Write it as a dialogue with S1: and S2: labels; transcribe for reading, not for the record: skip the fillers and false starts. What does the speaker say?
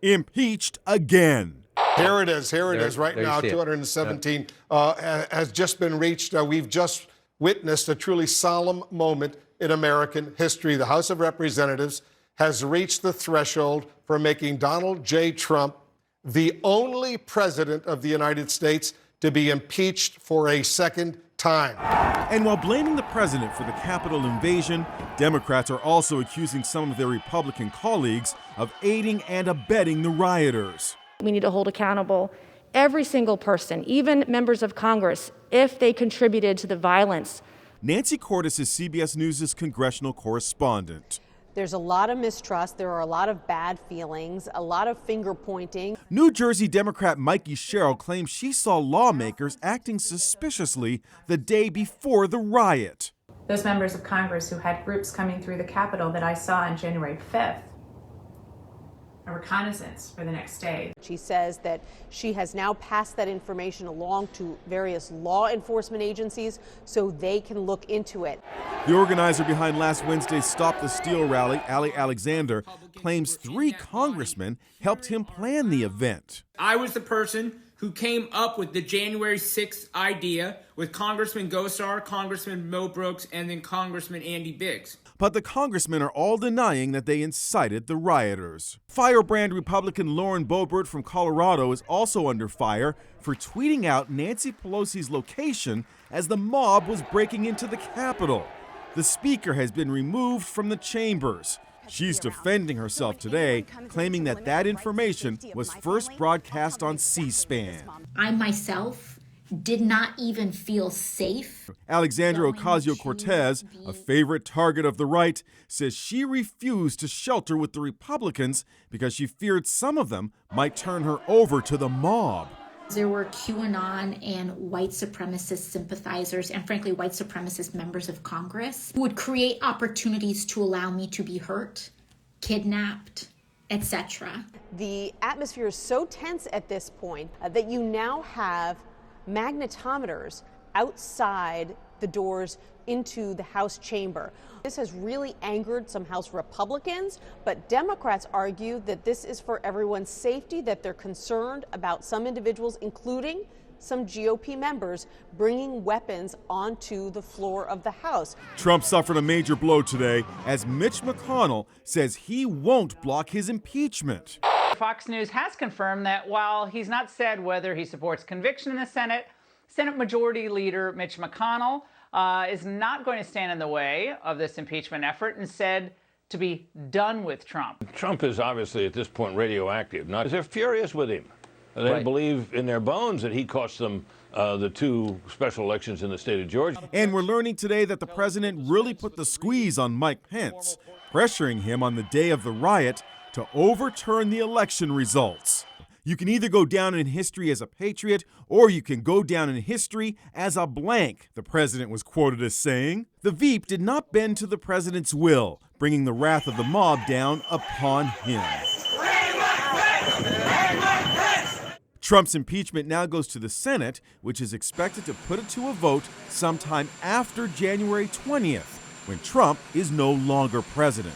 S1: impeached again.
S2: Here it is right now. 217 has just been reached. We've just witnessed a truly solemn moment in American history. The House of Representatives has reached the threshold for making Donald J. Trump the only president of the United States to be impeached for a second time.
S1: And while blaming the president for the Capitol invasion, Democrats are also accusing some of their Republican colleagues of aiding and abetting the rioters.
S3: We need to hold accountable every single person, even members of Congress, if they contributed to the violence.
S1: Nancy Cordes is CBS News' congressional correspondent.
S4: There's a lot of mistrust. There are a lot of bad feelings, a lot of finger pointing.
S1: New Jersey Democrat Mikie Sherill claims she saw lawmakers acting suspiciously the day before the riot.
S5: Those members of Congress who had groups coming through the Capitol that I saw on January 5th, a reconnaissance for the next day.
S4: She says that she has now passed that information along to various law enforcement agencies so they can look into it.
S1: The organizer behind last Wednesday's Stop the Steal rally, Ali Alexander, claims 3 congressmen helped him plan the event.
S6: I was the person who came up with the January 6th idea with Congressman Gosar, Congressman Mo Brooks, and then Congressman Andy Biggs.
S1: But the congressmen are all denying that they incited the rioters. Firebrand Republican Lauren Boebert from Colorado is also under fire for tweeting out Nancy Pelosi's location as the mob was breaking into the Capitol. The speaker has been removed from the chambers. She's defending herself today, claiming that that information was first broadcast on C-SPAN.
S7: I myself did not even feel safe.
S1: Alexandra Ocasio-Cortez, a favorite target of the right, says she refused to shelter with the Republicans because she feared some of them might turn her over to the mob.
S7: There were QAnon and white supremacist sympathizers and frankly white supremacist members of Congress who would create opportunities to allow me to be hurt, kidnapped, etc.
S4: The atmosphere is so tense at this point that you now have magnetometers outside the doors into the House chamber. This has really angered some House Republicans, but Democrats argue that this is for everyone's safety, that they're concerned about some individuals, including some GOP members, bringing weapons onto the floor of the House.
S1: Trump suffered a major blow today as Mitch McConnell says he won't block his impeachment.
S8: Fox News has confirmed that while he's not said whether he supports conviction in the Senate, Senate Majority Leader Mitch McConnell is not going to stand in the way of this impeachment effort and said to be done with Trump.
S9: Trump is obviously at this point radioactive. Now, they're furious with him. They believe in their bones that he cost them the 2 special elections in the state of Georgia.
S1: And we're learning today that the president really put the squeeze on Mike Pence, pressuring him on the day of the riot to overturn the election results. You can either go down in history as a patriot, or you can go down in history as a blank, the president was quoted as saying. The Veep did not bend to the president's will, bringing the wrath of the mob down upon him. Trump's impeachment now goes to the Senate, which is expected to put it to a vote sometime after January 20th, when Trump is no longer president.